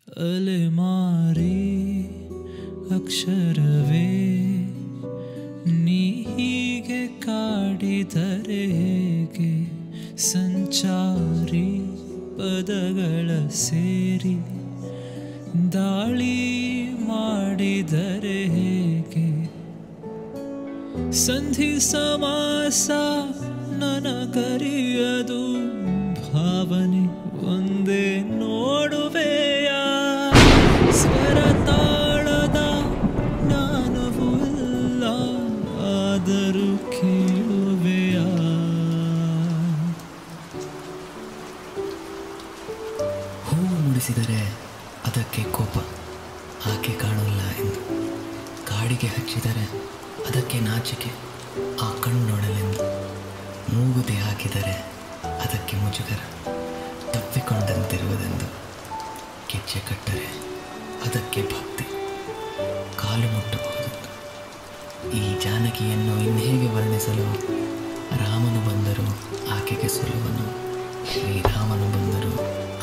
ಅಲೆಮಾರಿ ಅಕ್ಷರವೇ ನೀ ಹೀಗೆ ಕಾಡಿದರೆ ಹೇಗೆ ಸಂಚಾರಿ ಪದಗಳ ಸೇರಿ ದಾಳಿ ಮಾಡಿದರೆ ಹೇಗೆ ಸಂಧಿ ಸಮಾಸ ನನಗರಿಯದು ಭಾವನೆ ಒಂದೇ ನೋಡುವೆಯ ಸ್ವರ ತಾಳದ ಜ್ಞಾನವೂ ಇಲ್ಲ ಆದರೂ ಕೇಳುವೆಯ ಹೂವು ಮುಡಿಸಿದರೆ ಅದಕ್ಕೆ ಕೋಪ ಆಕೆ ಕಾಣಲ್ಲ ಎಂದು ಕಾಡಿಗೆ ಹಚ್ಚಿದರೆ ಅದಕ್ಕೆ ನಾಚಿಕೆ ಆ ಕಣ್ಣು ನೋಡಲೆಂದು ಮೂಗುತಿ ಹಾಕಿದರೆ ಅದಕ್ಕೆ ಮುಜುಗರ ತಪ್ಪಿಕೊಂಡಂತಿರುವುದೆಂದು ಗೆಜ್ಜೆ ಕಟ್ಟರೆ ಅದಕ್ಕೆ ಭಕ್ತಿ ಕಾಲು ಮುಟ್ಟಬಹುದೆಂದು ಈ ಜಾನಕಿಯನ್ನು ಇನ್ನೇಗೆ ವರ್ಣಿಸಲು ರಾಮನು ಬಂದರೂ ಆಕೆಗೆ ಸೊಲುವನು ಶ್ರೀರಾಮನು ಬಂದರೂ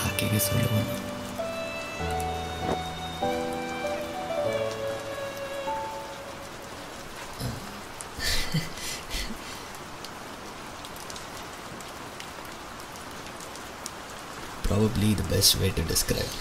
ಆಕೆಗೆ ಸೊಲುವನು Probably the best way to describe.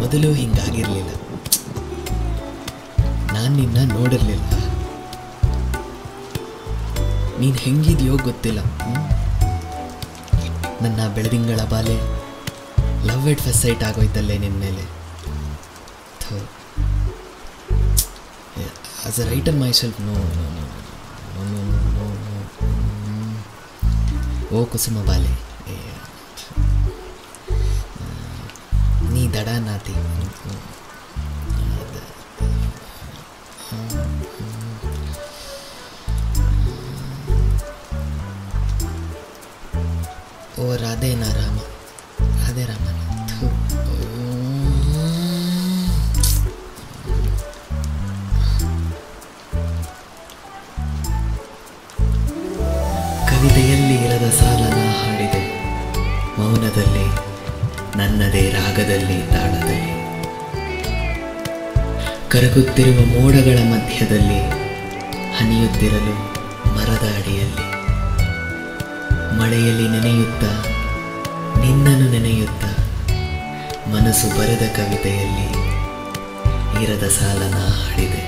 ಮೊದಲು ಹಿಂಗಾಗಿರಲಿಲ್ಲ, ನಾನು ನಿನ್ನ ನೋಡಿರಲಿಲ್ಲ, ನೀನು ಹೆಂಗಿದೆಯೋ ಗೊತ್ತಿಲ್ಲ. ನನ್ನ ಬೆಳದಿಂಗಳ ಬಾಲೆ ಲವ್ ಎಟ್ ಫಸ್ಟ್ ಸೈಟ್ ಆಗೋಯ್ತಲ್ಲೇ ನಿನ್ನ ಮೇಲೆ. As a writer myself no no no no no no ಓ ಕುಸುಮ ಬಾಲೆ, ನೀ ದಡ ನಾತಿ. ಓ ರಾಧೆ ನಾ ರಾಮ, ರಾಧೆ ರಾಮ. ಕವಿತೆಯಲ್ಲಿ ಇರದ ಸಾಲನ ಹಾಡಿದೆ, ಮೌನದಲ್ಲಿ ನನ್ನದೇ ರಾಗದಲ್ಲಿ ತಾಳದಲ್ಲಿ, ಕರಗುತ್ತಿರುವ ಮೋಡಗಳ ಮಧ್ಯದಲ್ಲಿ, ಹನಿಯುತ್ತಿರಲು ಮರದ ಅಡಿಯಲ್ಲಿ, ಮಳೆಯಲ್ಲಿ ನೆನೆಯುತ್ತಾ ನಿನ್ನನ್ನು ನೆನೆಯುತ್ತಾ, ಮನಸ್ಸು ಬರೆದ ಕವಿತೆಯಲ್ಲಿ ಇರದ ಸಾಲನ ಹಾಡಿದೆ.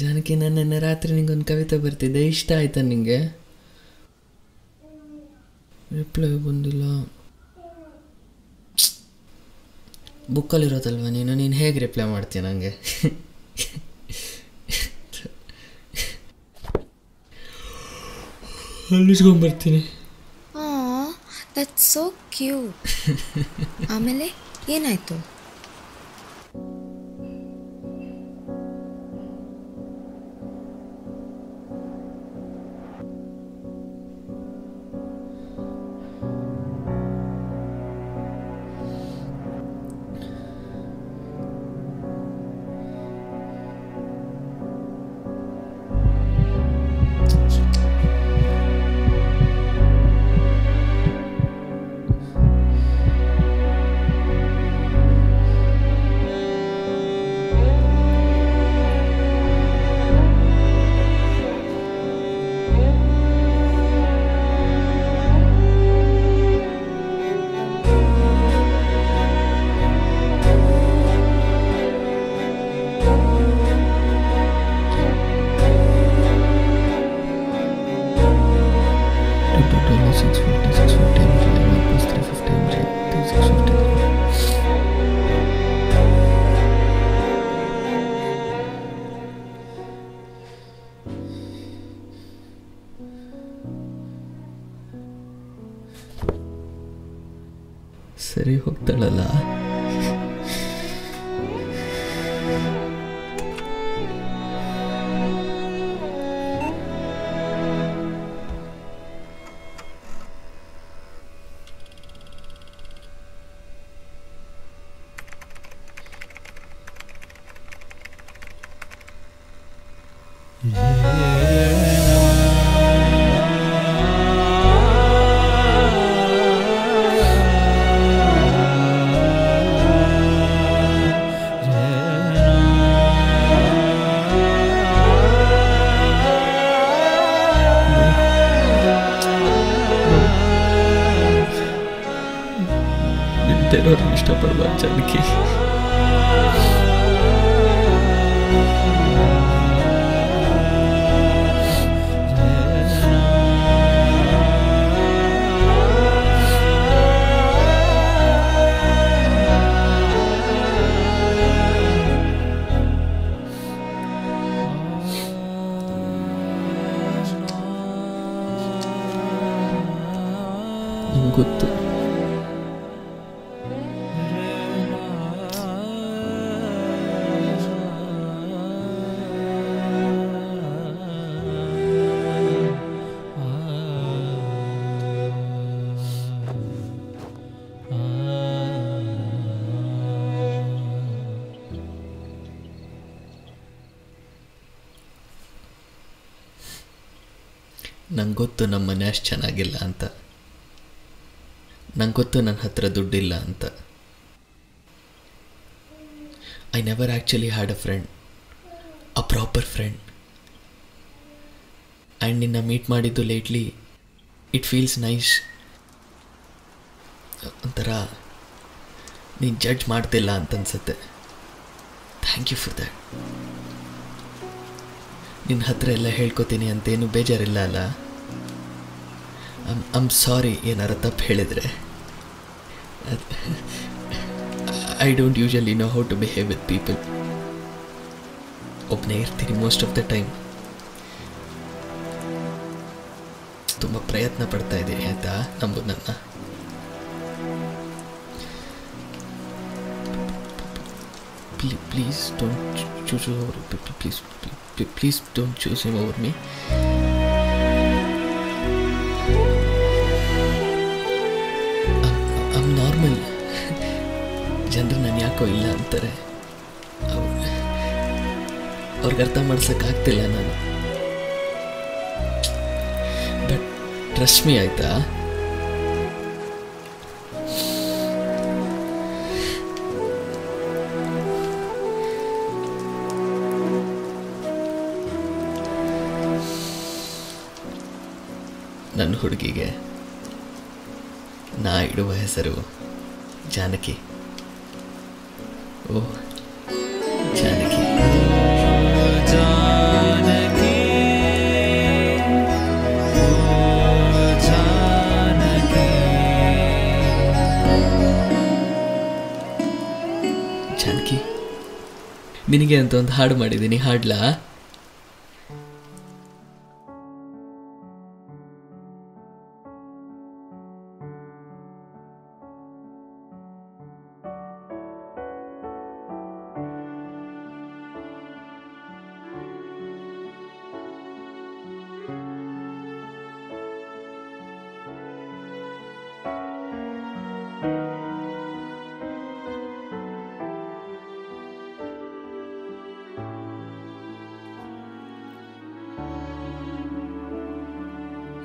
ಜಾನಕಿ, ನಾನು ನಿನ್ನೆ ರಾತ್ರಿ ನಿಂಗೊಂದು ಕವಿತೆ ಬರ್ತಿದ್ದೆ, ಇಷ್ಟ ಆಯ್ತಾ ನಿಂಗೆ? ರಿಪ್ಲೈ ಬಂದಿಲ್ಲ. ಬುಕ್ಕಲ್ಲಿರೋದಲ್ವ ನೀನು ಹೇಗೆ ರಿಪ್ಲೈ ಮಾಡ್ತೀಯ ನನಗೆ? ಹೊಲಿಸ್ಕೊಂಬರ್ತೀನಿ. That's so cute. ಆಮೇಲೆ ಏನಾಯಿತು? ಸರಿ ಹೋಗ್ತಾಳಲ್ಲ. ನಿಂತೇನೋರು ಇಷ್ಟಪಡ್ಬಾರ್ದು ಜಾನಕಿ. ಗೊತ್ತು ನಂಗೆ ಗೊತ್ತು ನಮ್ಮ ಮನೆ ಅಷ್ಟು ಚೆನ್ನಾಗಿಲ್ಲ ಅಂತ. ನಂಗೆ ಗೊತ್ತು ನನ್ನ ಹತ್ರ ದುಡ್ಡಿಲ್ಲ ಅಂತ. I never actually had a friend, a proper friend. And ನಿನ್ನ ಮೀಟ್ ಮಾಡಿದ್ದು ಲೇಟ್ಲಿ ಇಟ್ ಫೀಲ್ಸ್ ನೈಸ್. ಒಂಥರ ನೀನು ಜಡ್ಜ್ ಮಾಡ್ತಿಲ್ಲ ಅಂತ ಅನ್ಸುತ್ತೆ. Thank you for that. ನಿನ್ನ ಹತ್ರ ಎಲ್ಲ ಹೇಳ್ಕೊತೀನಿ ಅಂತೇನು ಬೇಜಾರಿಲ್ಲ ಅಲ್ಲ? ಐಮ್ ಸಾರಿ ಏನಾರ ತಪ್ಪು ಹೇಳಿದರೆ. I don't usually know how to behave with people. ಒಬ್ಬನೇ ಇರ್ತೀನಿ ಮೋಸ್ಟ್ ಆಫ್ ದ ಟೈಮ್. ತುಂಬ ಪ್ರಯತ್ನ ಪಡ್ತಾ ಇದ್ದೀನಿ ಆಯಿತಾ, ನಂಬುದು ನನ್ನ. Please don't choose over. Please don't choose him over me. I'm normal. ಜನರು ನಾನು ಯಾಕೋ ಇಲ್ಲ ಅಂತಾರೆ. ಅವ್ರಿಗೆ ಅರ್ಥ ಮಾಡ್ಸೋಕ್ಕಾಗ್ತಿಲ್ಲ ನಾನು. ಬಟ್ ಟ್ರಸ್ಟ್ ಮೀ ಆಯಿತಾ. ನನ್ನ ಹುಡುಗಿಗೆ ನಾ ಇಡುವ ಹೆಸರು ಜಾನಕಿ. ಓ ಜಾನಕಿ. ಜಾನಕಿ ಜಾನಕಿ ಜಾನಕಿ, ನಿನಗೆ ಅಂತ ಒಂದು ಹಾಡು ಮಾಡಿದ್ದೀನಿ, ಹಾಡ್ಲಾ?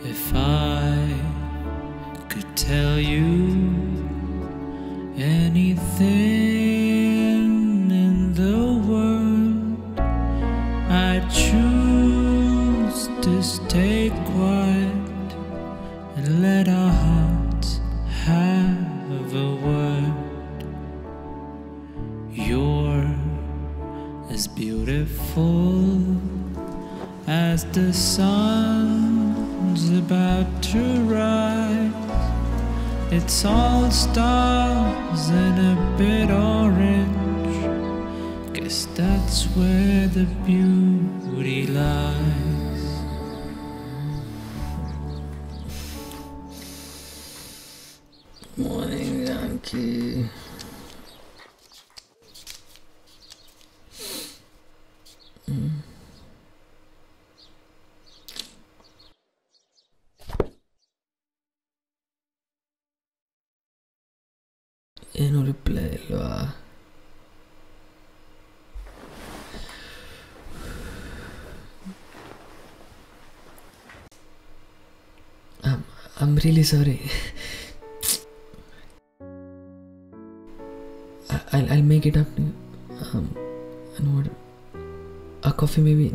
If I could tell you anything in the world, I'd choose to stay quiet and let our hearts have a word. You're as beautiful as the sun's about to rise. It's all stars and a bit orange. Guess that's where the beauty lies. Morning, Yankee. ಏನು reply ಇಲ್ವಾ? I'm really sorry. I'll make it up to you. What? A coffee maybe.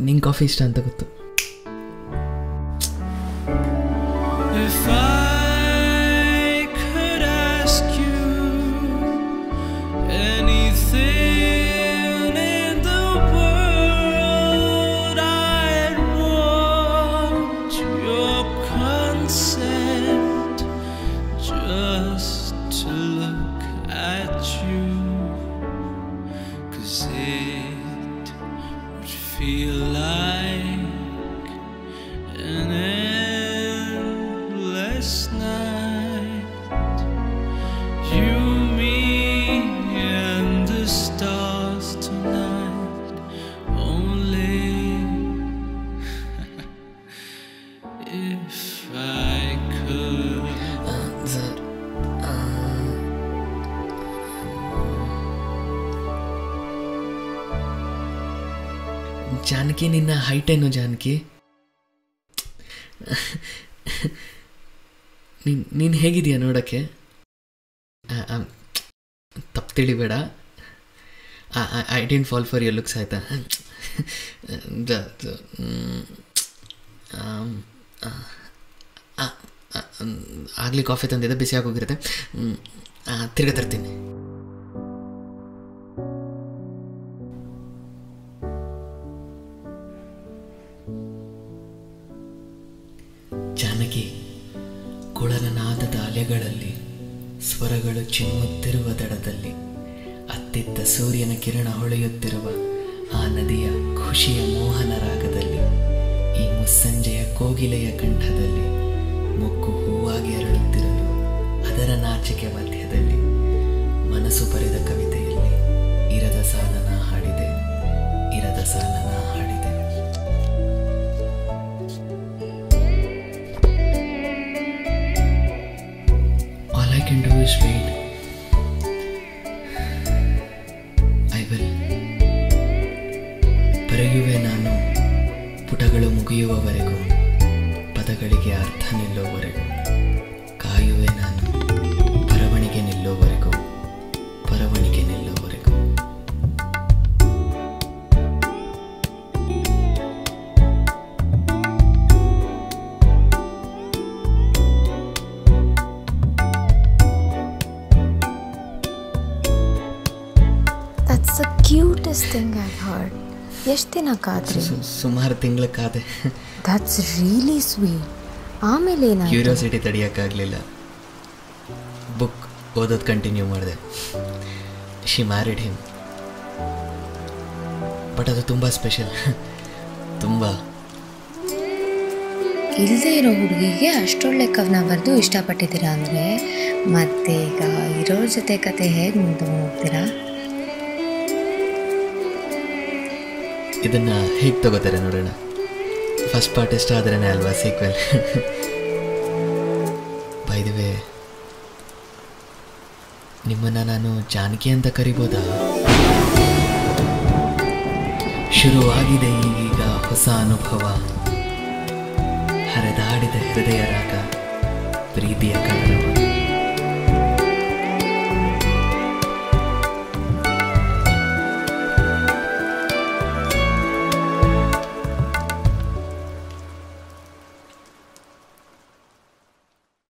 ನಿಂಗೆ coffee ಇಷ್ಟ ಅಂತ ಗೊತ್ತು. If I could ask you anything in the world, I'd want your consent just to look at you, 'cause it would feel like an endless night. You, me, and the stars tonight. Only if I could. Sir, Janaki, ನಿನ್ನ height ಏನು ಜಾನಕಿ? ನೀನು ಹೇಗಿದೆಯಾ ನೋಡೋಕ್ಕೆ? ತಪ್ಪು ತಿಳಿಬೇಡ. I didn't fall for your looks, ಆಯಿತಾ? ಆಗಲಿ coffee ತಂದಿದ್ದೆ, ಬಿಸಿ ಆಗೋಗಿರುತ್ತೆ. ತಿರ್ಗಾ ತರ್ತೀನಿ. ಜಾನಕಿ, ಕೊಳಲನಾದದ ಅಲೆಗಳಲ್ಲಿ ಸ್ವರಗಳು ಚಿಮ್ಮುತ್ತಿರುವ ದಡದಲ್ಲಿ ಅತ್ತಿತ್ತ ಸೂರ್ಯನ ಕಿರಣ ಹೊಳೆಯುತ್ತಿರುವ ಆ ನದಿಯ ಖುಷಿಯ ಮೋಹನ ರಾಗದಲ್ಲಿ ಈ ಮುಸ್ಸಂಜೆಯ ಕೋಗಿಲೆಯ ಕಂಠದಲ್ಲಿ ಮೊಗ್ಗು ಹೂವಾಗಿ ಅರಳುತ್ತಿರಲು ಅದರ ನಾಚಿಕೆ ಮಧ್ಯದಲ್ಲಿ ಮನಸ್ಸು ಬರೆದ ಕವಿತೆಯಲ್ಲಿ ಇರದ ಸಾಲನ ಹಾಡಿದೆ, ಇರದ ಸಾಲನ ಹಾಡಿದೆ. All I can do is wait. I will. ಬರೆಯುವೆ ನಾನು ಪುಟಗಳು ಮುಗಿಯುವವರೆಗೂ, ಪದಗಳಿಗೆ ಅರ್ಥ ನಿಲ್ಲುವವರೆಗೂ. ಕಾಯುವೆ ನಾನು ಬರವಣಿಗೆ ನಿಲ್ಲುವವರೆಗೂ, ಬರವಣಿಗೆ ನಿಲ್ಲುವವರೆಗೂ. That's the cutest thing I've heard. ಎಷ್ಟು ದಿನ ಕಾದ್ರಿ? ಸುಮಾರು ತಿಂಗಳ ಕಾದೆ. That's really sweet. ಆಮೇಲೆ ಏನಾಯ್ತು? ಕ್ಯೂರಿಯಾಸಿಟಿ ತಡೆಯೋಕ್ಕಾಗಲಿಲ್ಲ. ಬುಕ್ ಓದೋದು ಕಂಟಿನ್ಯೂ ಮಾಡಿದೆ. She married him. ಬಟ್ ಅದು ತುಂಬ ಸ್ಪೆಷಲ್, ತುಂಬ. ಇಲ್ಲದೆ ಇರೋ ಹುಡುಗಿಗೆ ಅಷ್ಟೊಳ್ಳೆ ಕವನ ಬರೆದು ಇಷ್ಟಪಟ್ಟಿದ್ದೀರಾ ಅಂದರೆ ಮತ್ತೆ ಈಗ ಇರೋರ ಜೊತೆ ಕತೆ ಹೇಗೆ ಮುಂದೆ ಹೋಗ್ತೀರಾ? ಇದನ್ನು ಹೇಗೆ ತಗೋತಾರೆ ನೋಡೋಣ. ಫಸ್ಟ್ ಪಾರ್ಟ್ ಇಷ್ಟ ಆದ್ರೇ ಅಲ್ವಾ ಸೀಕ್ವೆಲ್. ಬೈ ದಿ ವೇ, ನಿಮ್ಮನ್ನು ನಾನು ಜಾನಕಿ ಅಂತ ಕರಿಬೋದಾ? ಶುರುವಾಗಿದೆ ಈಗೀಗ ಹೊಸ ಅನುಭವ, ಹರಿದಾಡಿದ ಹೃದಯ ರಾಗ ಪ್ರೀತಿಯ ಕಲರವ.